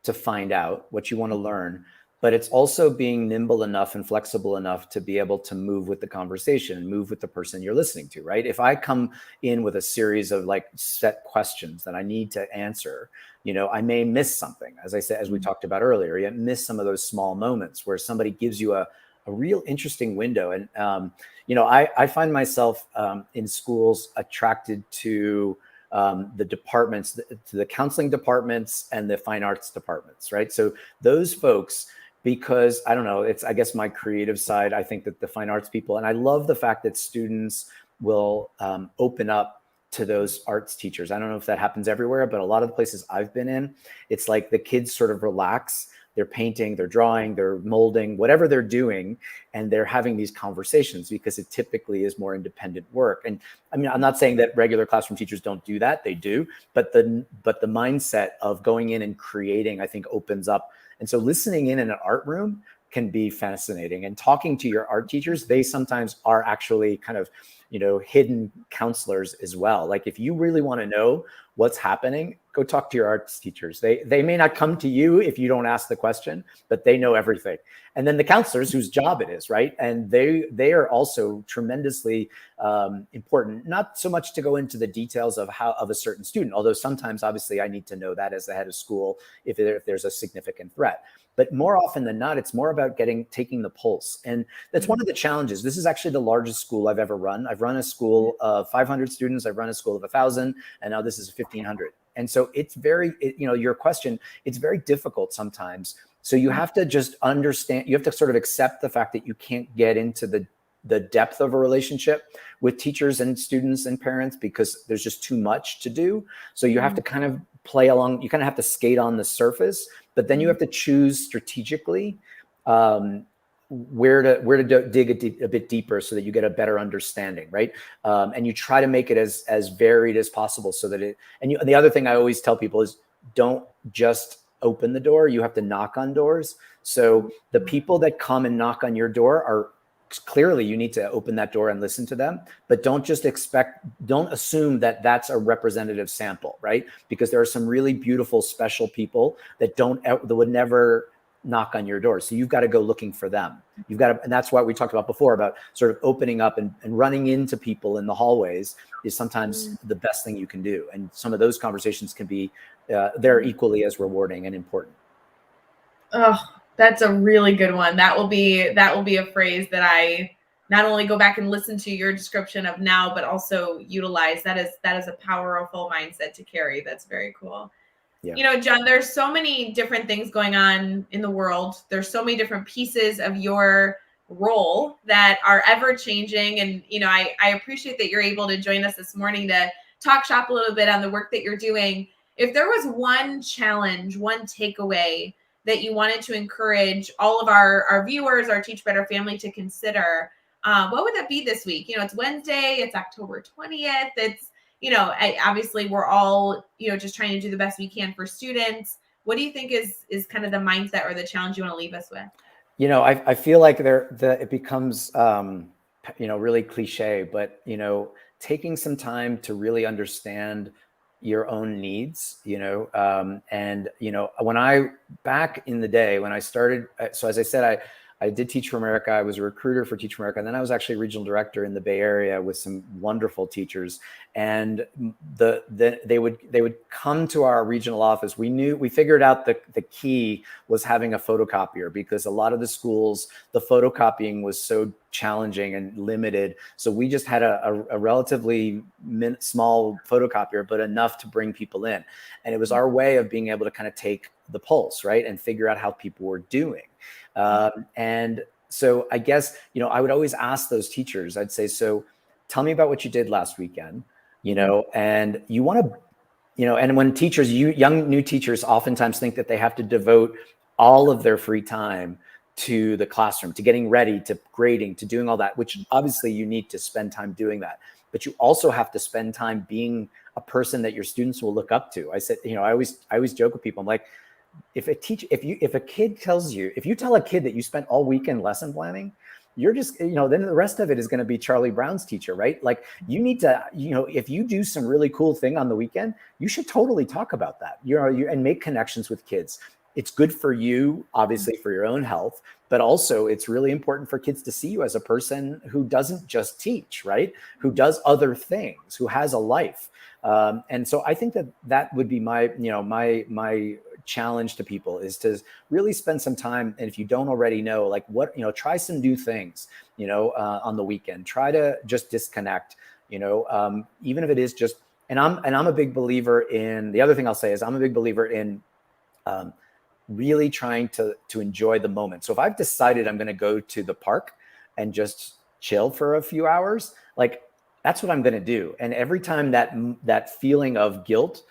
to find out, what you want to learn. But it's also being nimble enough and flexible enough to be able to move with the conversation and move with the person you're listening to, right? If I come in with a series of like set questions that I need to answer, I may miss something. As I said, as we talked about earlier, you miss some of those small moments where somebody gives you a real interesting window. And, I find myself in schools attracted to the departments, to the counseling departments and the fine arts departments, right? So those folks, because I don't know, it's, I guess, my creative side. I think that the fine arts people, and I love the fact that students will open up to those arts teachers. I don't know if that happens everywhere, but a lot of the places I've been in, it's like the kids sort of relax. They're painting, they're drawing, they're molding, whatever they're doing, and they're having these conversations because it typically is more independent work. And I mean, I'm not saying that regular classroom teachers don't do that; they do. But the mindset of going in and creating, I think, opens up. And so, listening in an art room can be fascinating. And talking to your art teachers, they sometimes are actually kind of, hidden counselors as well. Like if you really want to know what's happening, go talk to your arts teachers. They may not come to you if you don't ask the question, but they know everything. And then the counselors, whose job it is, right? And they are also tremendously important. Not so much to go into the details of a certain student, although sometimes obviously I need to know that as the head of school if there's a significant threat. But more often than not, it's more about taking the pulse. And that's one of the challenges. This is actually the largest school I've ever run. I've run a school of 500 students. I've run a school of 1,000, and now this is 1,500. And so it's your question, it's very difficult sometimes. So you have to just understand, you have to sort of accept the fact that you can't get into the depth of a relationship with teachers and students and parents because there's just too much to do. So you have to kind of play along, you kind of have to skate on the surface, but then you have to choose strategically where to dig a bit deeper so that you get a better understanding, right? And you try to make it as varied as possible so that and the other thing I always tell people is don't just open the door, you have to knock on doors. So the people that come and knock on your door are clearly, you need to open that door and listen to them, but don't assume that that's a representative sample, right? Because there are some really beautiful, special people that would never knock on your door. So you've got to go looking for them. You've got to, and that's what we talked about before, about sort of opening up and running into people in the hallways is sometimes the best thing you can do. And some of those conversations can be, they're equally as rewarding and important. Oh, that's a really good one. That will be a phrase that I not only go back and listen to your description of now, but also utilize. That is a powerful mindset to carry. That's very cool. Yeah. You know, John, there's so many different things going on in the world. There's so many different pieces of your role that are ever changing. And, you know, I appreciate that you're able to join us this morning to talk shop a little bit on the work that you're doing. If there was one challenge, one takeaway that you wanted to encourage all of our viewers, our Teach Better family to consider, what would that be this week? You know, it's Wednesday, it's October 20th. It's, you know, obviously we're all, you know, just trying to do the best we can for students. What do you think is kind of the mindset or the challenge you want to leave us with? You know, I feel like it becomes, you know, really cliche, but, you know, taking some time to really understand your own needs, you know, and, you know, back in the day when I started, so as I said, I did Teach for America. I was a recruiter for Teach for America. And then I was actually regional director in the Bay Area with some wonderful teachers. And they would come to our regional office. We figured out the key was having a photocopier, because a lot of the schools, the photocopying was so challenging and limited. So we just had a relatively small photocopier, but enough to bring people in. And it was our way of being able to kind of take the pulse, right? And figure out how people were doing. And so I guess, you know, I would always ask those teachers, I'd say, so tell me about what you did last weekend, you know, and you want to, you know, and when teachers, young new teachers oftentimes think that they have to devote all of their free time to the classroom, to getting ready, to grading, to doing all that, which obviously you need to spend time doing that. But you also have to spend time being a person that your students will look up to. I said, you know, I always joke with people. I'm like, if a kid tells you, if you tell a kid that you spent all weekend lesson planning, you're just, you know, then the rest of it is going to be Charlie Brown's teacher, right? Like, you need to, you know, if you do some really cool thing on the weekend, you should totally talk about that, you know, and make connections with kids. It's good for you, obviously, for your own health, but also it's really important for kids to see you as a person who doesn't just teach, right? Who does other things, who has a life. And so I think that would be my, you know, my challenge to people, is to really spend some time. And if you don't already know, like, what, you know, try some new things, you know, on the weekend, try to just disconnect, you know, even if it is just, and I'm a big believer in, the other thing I'll say is I'm a big believer in, really trying to enjoy the moment. So if I've decided I'm going to go to the park and just chill for a few hours, like, that's what I'm going to do. And every time that feeling of guilt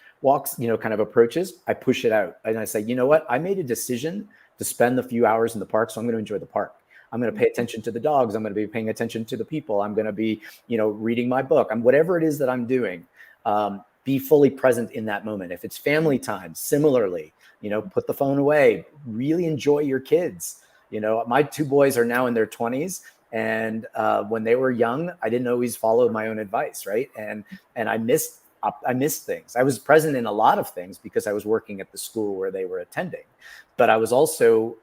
you know, kind of approaches, I push it out and I say, you know what, I made a decision to spend a few hours in the park, so I'm going to enjoy the park. I'm going to pay attention to the dogs. I'm going to be paying attention to the people. I'm going to be, you know, reading my book. Whatever it is that I'm doing, be fully present in that moment. If it's family time, similarly, you know, put the phone away, really enjoy your kids. You know, my two boys are now in their 20s. And when they were young, I didn't always follow my own advice, right? And I missed things. I was present in a lot of things because I was working at the school where they were attending, but I was also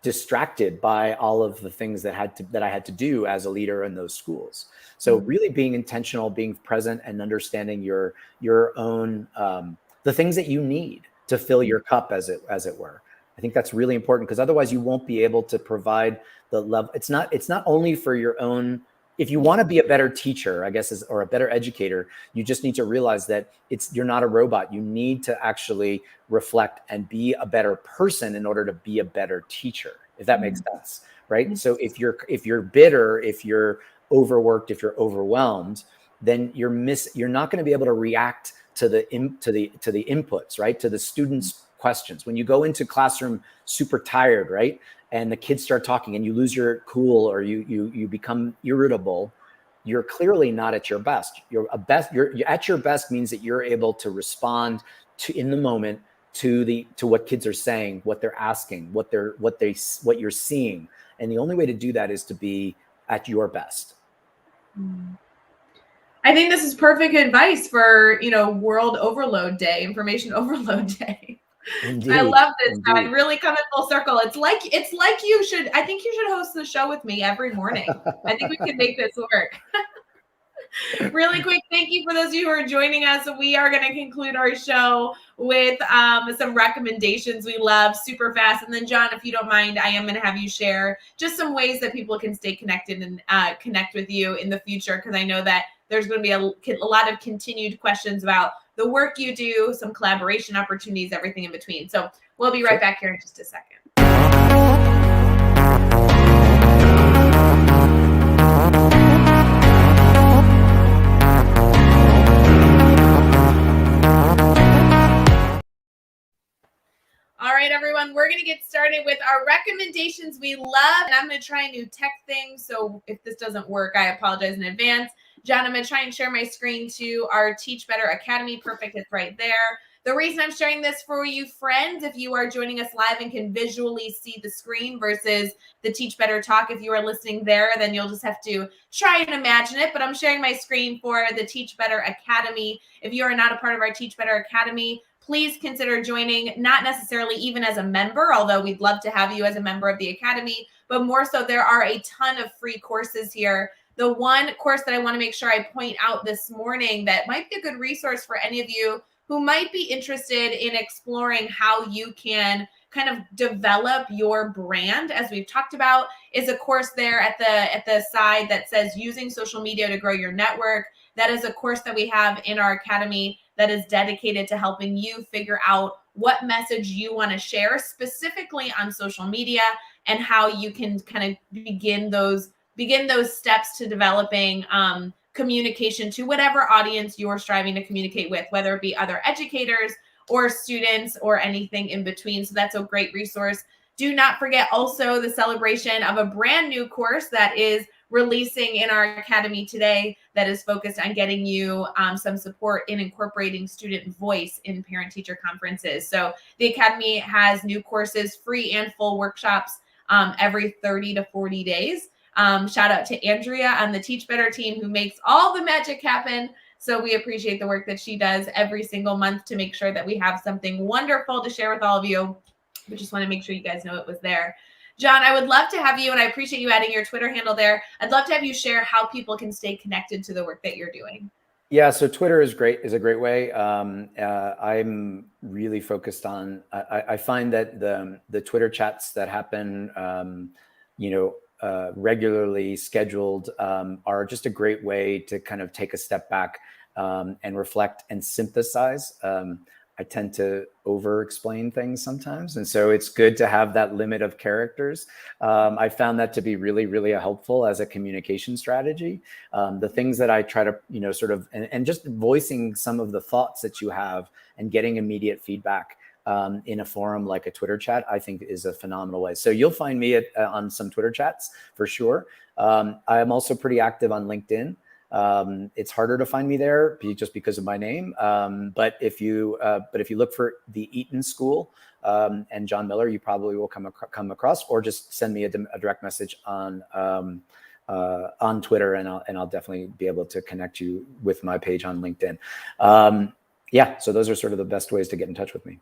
distracted by all of the things that I had to do as a leader in those schools. So really being intentional, being present, and understanding your own the things that you need to fill your cup, as it were. I think that's really important, because otherwise you won't be able to provide the level. It's not only for your own. If you want to be a better teacher, I guess, or a better educator, you just need to realize that you're not a robot. You need to actually reflect and be a better person in order to be a better teacher, if that makes sense, right? So if you're bitter, if you're overworked, if you're overwhelmed, then you're not going to be able to react to the inputs, right? To the students' questions. When you go into classroom super tired, right? And the kids start talking and you lose your cool, or you become irritable, you're clearly not at your best. You're at your best means that you're able to respond to, in the moment, to what kids are saying, what they're asking, what you're seeing. And the only way to do that is to be at your best. I think this is perfect advice for, you know, world overload day, information overload day. I Indeed, love this, John. indeed. Really coming full circle. It's like you should. I think you should host the show with me every morning. I think we can make this work. Really quick, thank you for those of you who are joining us. We are going to conclude our show with some recommendations we love super fast. And then, John, if you don't mind, I am going to have you share just some ways that people can stay connected and connect with you in the future, because I know that there's going to be a lot of continued questions about the work you do, some collaboration opportunities, everything in between. So we'll be right back here in just a second. All right, everyone, we're going to get started with our recommendations we love. And I'm going to try a new tech thing. So if this doesn't work, I apologize in advance. John, I'm going to try and share my screen to our Teach Better Academy. Perfect. It's right there. The reason I'm sharing this for you, friends, if you are joining us live and can visually see the screen versus the Teach Better Talk, if you are listening there, then you'll just have to try and imagine it. But I'm sharing my screen for the Teach Better Academy. If you are not a part of our Teach Better Academy, please consider joining, not necessarily even as a member, although we'd love to have you as a member of the Academy, but more so there are a ton of free courses here. The one course that I want to make sure I point out this morning that might be a good resource for any of you who might be interested in exploring how you can kind of develop your brand, as we've talked about, is a course there at the side that says using social media to grow your network. That is a course that we have in our Academy that is dedicated to helping you figure out what message you want to share specifically on social media and how you can kind of begin those steps to developing communication to whatever audience you're striving to communicate with, whether it be other educators or students or anything in between. So that's a great resource. Do not forget also the celebration of a brand new course that is releasing in our Academy today that is focused on getting you some support in incorporating student voice in parent-teacher conferences. So the Academy has new courses, free and full workshops every 30 to 40 days. Shout out to Andrea on the Teach Better team who makes all the magic happen. So we appreciate the work that she does every single month to make sure that we have something wonderful to share with all of you. We just want to make sure you guys know it was there. John, I would love to have you, and I appreciate you adding your Twitter handle there. I'd love to have you share how people can stay connected to the work that you're doing. Yeah, so Twitter is a great way. I'm really focused on, I find that the Twitter chats that happen, regularly scheduled are just a great way to kind of take a step back and reflect and synthesize. I tend to over-explain things sometimes. And so it's good to have that limit of characters. I found that to be really, really helpful as a communication strategy. The things that I try to, sort of, and just voicing some of the thoughts that you have and getting immediate feedback in a forum like a Twitter chat, I think is a phenomenal way. So you'll find me on some Twitter chats for sure. I'm also pretty active on LinkedIn. It's harder to find me there just because of my name. But if you look for the Eaton School and John Miller, you probably will come across, or just send me a direct message on Twitter, and I'll definitely be able to connect you with my page on LinkedIn. Yeah, so those are sort of the best ways to get in touch with me.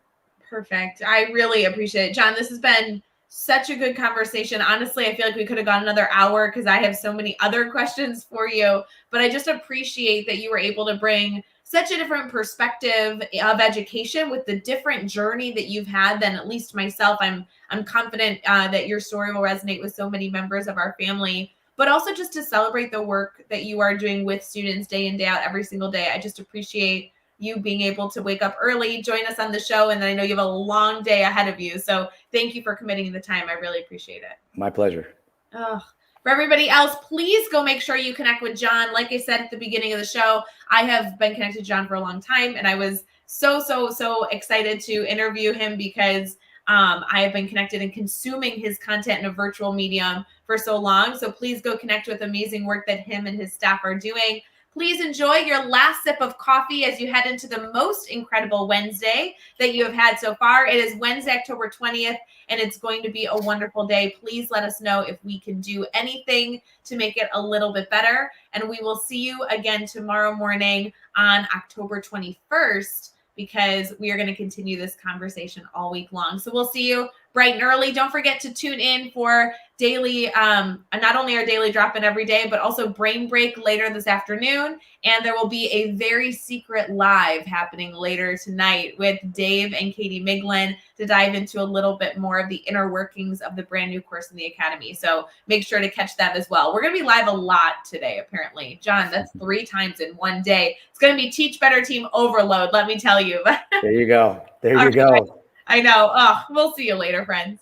Perfect. I really appreciate it. John, this has been such a good conversation. Honestly, I feel like we could have gone another hour because I have so many other questions for you, but I just appreciate that you were able to bring such a different perspective of education with the different journey that you've had than at least myself. I'm confident that your story will resonate with so many members of our family, but also just to celebrate the work that you are doing with students day in, day out, every single day. I just appreciate you being able to wake up early, join us on the show, and then I know you have a long day ahead of you. So thank you for committing the time. I really appreciate it. My pleasure. Oh, for everybody else, please go make sure you connect with John. Like I said at the beginning of the show, I have been connected to John for a long time, and I was so excited to interview him because I have been connected and consuming his content in a virtual medium for so long. So please go connect with amazing work that him and his staff are doing. Please enjoy your last sip of coffee as you head into the most incredible Wednesday that you have had so far. It is Wednesday, October 20th, and it's going to be a wonderful day. Please let us know if we can do anything to make it a little bit better. And we will see you again tomorrow morning on October 21st. because we are going to continue this conversation all week long. So we'll see you bright and early. Don't forget to tune in for daily, not only our daily drop-in every day, but also Brain Break later this afternoon. And there will be a very secret live happening later tonight with Dave and Katie Miglin to dive into a little bit more of the inner workings of the brand new course in the Academy. So make sure to catch that as well. We're going to be live a lot today, apparently. John, that's 3 times in one day. It's going to be Teach Better Team overload, let me tell you. There you go. There you go. I know. Oh, we'll see you later, friends.